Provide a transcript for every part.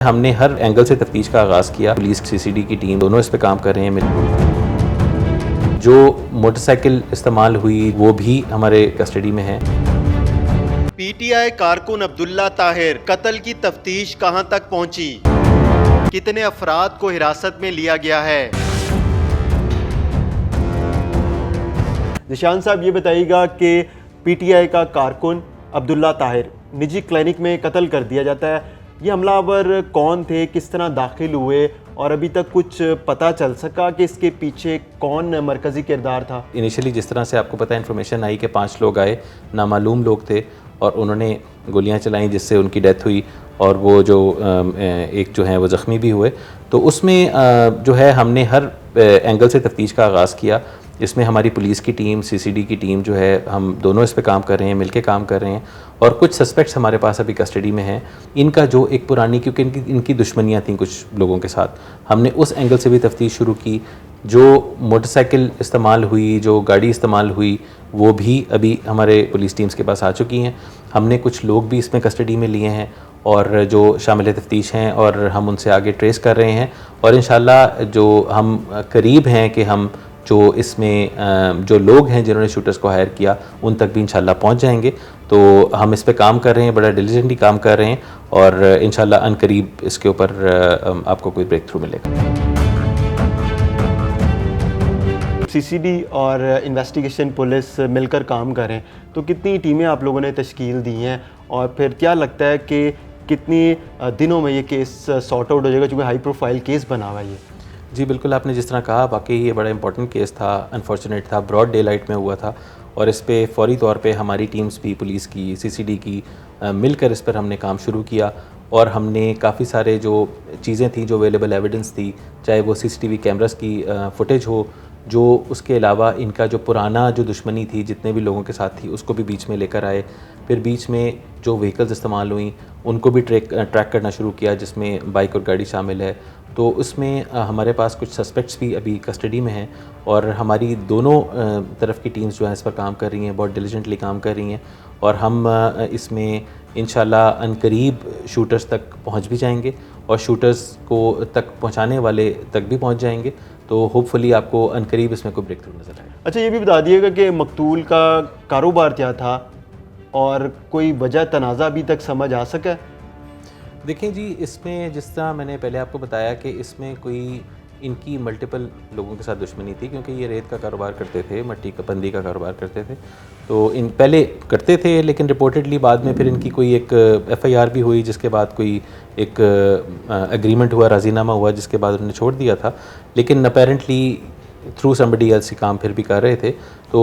हमने हर एंगल से तफ्तीश का आगाज़ किया। पुलिस सीसीडी की टीम दोनों इस पे काम कर रहे हैं। जो मोटरसाइकिल इस्तेमाल हुई वो भी हमारे कस्टडी में है। पीटीआई कारकुन अब्दुल्ला ताहिर कत्ल की तफ्तीश कहां तक पहुंची? कितने अफराद को हिरासत में लिया गया है? निशान साहब ये बताइएगा कि पीटीआई का कारकुन अब्दुल्ला ताहिर निजी क्लिनिक में कत्ल कर दिया जाता है। ये हमलावर कौन थे, किस तरह दाखिल हुए और अभी तक कुछ पता चल सका कि इसके पीछे कौन मरकज़ी किरदार था? इनिशियली जिस तरह से आपको पता है इन्फॉर्मेशन आई कि 5 लोग आए, नामालूम लोग थे और उन्होंने गोलियां चलाई जिससे उनकी डेथ हुई और वो जो एक जो है वो ज़ख्मी भी हुए। तो उसमें जो है हमने हर एंगल से तफ्तीश का आगाज़ किया। इसमें हमारी पुलिस की टीम, सीसीडी की टीम जो है, हम दोनों इस पे काम कर रहे हैं, मिलके काम कर रहे हैं और कुछ सस्पेक्ट्स हमारे पास अभी कस्टडी में हैं। इनका जो एक पुरानी, क्योंकि इनकी दुश्मनियाँ थीं कुछ लोगों के साथ, हमने उस एंगल से भी तफ्तीश शुरू की। जो मोटरसाइकिल इस्तेमाल हुई, जो गाड़ी इस्तेमाल हुई, वो भी अभी हमारे पुलिस टीम्स के पास आ चुकी हैं। हमने कुछ लोग भी इसमें कस्टडी में लिए हैं और जो शामिल तफ्तीश हैं और हम उनसे आगे ट्रेस कर रहे हैं और इंशाल्लाह जो हम करीब हैं कि हम जो इसमें जो लोग हैं जिन्होंने शूटर्स को हायर किया उन तक भी इंशाल्लाह पहुंच जाएंगे। तो हम इस पे काम कर रहे हैं, बड़ा डिलीजेंटली काम कर रहे हैं और इंशाल्लाह अनकरीब इसके ऊपर आपको कोई ब्रेक थ्रू मिलेगा। सीसीडी और इन्वेस्टिगेशन पुलिस मिलकर काम कर रहे हैं, तो कितनी टीमें आप लोगों ने तश्कील दी हैं और फिर क्या लगता है कि कितनी दिनों में ये केस सॉर्ट आउट हो जाएगा, चूँकि हाई प्रोफाइल केस बना हुआ है ये? जी बिल्कुल, आपने जिस तरह कहा वाकई ये बड़ा इंपॉर्टेंट केस था, अनफॉर्चुनेट था, ब्रॉड डे लाइट में हुआ था और इस पे फौरी तौर पे हमारी टीम्स भी, पुलिस की, सीसीडी की, मिलकर इस पर हमने काम शुरू किया और हमने काफ़ी सारे जो चीज़ें थी, जो अवेलेबल एविडेंस थी, चाहे वो सीसीटीवी कैमरास की फुटेज हो, जो उसके अलावा इनका जो पुराना जो दुश्मनी थी जितने भी लोगों के साथ थी उसको भी बीच में लेकर आए। फिर बीच में जो व्हीकल्स इस्तेमाल हुई उनको भी ट्रैक करना शुरू किया, जिसमें बाइक और गाड़ी शामिल है। तो उसमें हमारे पास कुछ सस्पेक्ट्स भी अभी कस्टडी में हैं और हमारी दोनों तरफ की टीम्स जो हैं इस पर काम कर रही हैं, बहुत डिलीजेंटली काम कर रही हैं और हम इसमें इंशाल्लाह अनकरीब शूटर्स तक पहुंच भी जाएंगे और शूटर्स को तक पहुंचाने वाले तक भी पहुंच जाएंगे। तो होपफुली आपको अनकरीब इसमें कोई ब्रेक थ्रू नज़र आएगा। अच्छा, ये भी बता दिएगा कि मकतूल का कारोबार क्या था और कोई वजह तनाज़ा अभी तक समझ आ सका? देखें जी, इसमें जिस तरह मैंने पहले आपको बताया कि इसमें कोई इनकी मल्टीपल लोगों के साथ दुश्मनी थी, क्योंकि ये रेत का कारोबार करते थे, मट्टी का बंदी का कारोबार करते थे। तो इन पहले करते थे लेकिन रिपोर्टेडली बाद में फिर इनकी कोई एक एफआईआर भी हुई, जिसके बाद कोई एक एग्रीमेंट हुआ, राजीनामा हुआ, जिसके बाद उन्होंने छोड़ दिया था। लेकिन अपेरेंटली थ्रू समबडी एल्स काम फिर भी कर रहे थे। तो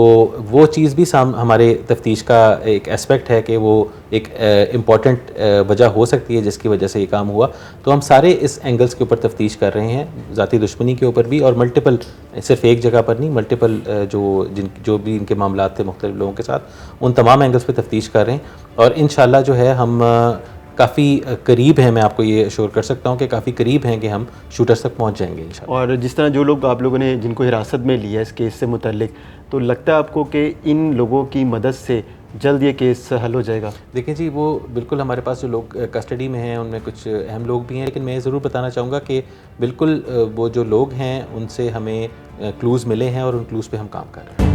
वो चीज़ भी हमारे तफ्तीश का एक एस्पेक्ट है कि वो एक इम्पॉर्टेंट वजह हो सकती है जिसकी वजह से ये काम हुआ। तो हम सारे इस एंगल्स के ऊपर तफ्तीश कर रहे हैं, ज़ाती दुश्मनी के ऊपर भी और मल्टीपल, सिर्फ एक जगह पर नहीं, मल्टीपल जो भी इनके मामलात थे मुख्तलिफ लोगों के साथ, उन तमाम एंगल्स पर तफ्तीश कर रहे हैं और इंशाल्लाह जो है हम काफ़ी करीब हैं। मैं आपको ये अश्योर कर सकता हूँ कि काफ़ी करीब हैं कि हम शूटर्स तक पहुँच जाएंगे इंशाल्लाह। और जिस तरह जो लोग आप लोगों ने जिनको हिरासत में लिया इस केस से मुतल्लिक, तो लगता है आपको कि इन लोगों की मदद से जल्द ये केस हल हो जाएगा? देखें जी, वो बिल्कुल हमारे पास जो लोग कस्टडी में हैं उनमें कुछ अहम लोग भी हैं, लेकिन मैं ज़रूर बताना चाहूँगा कि बिल्कुल वो जो लोग हैं उनसे हमें क्लूज़ मिले हैं और उन क्लूज़ पे हम काम कर रहे हैं।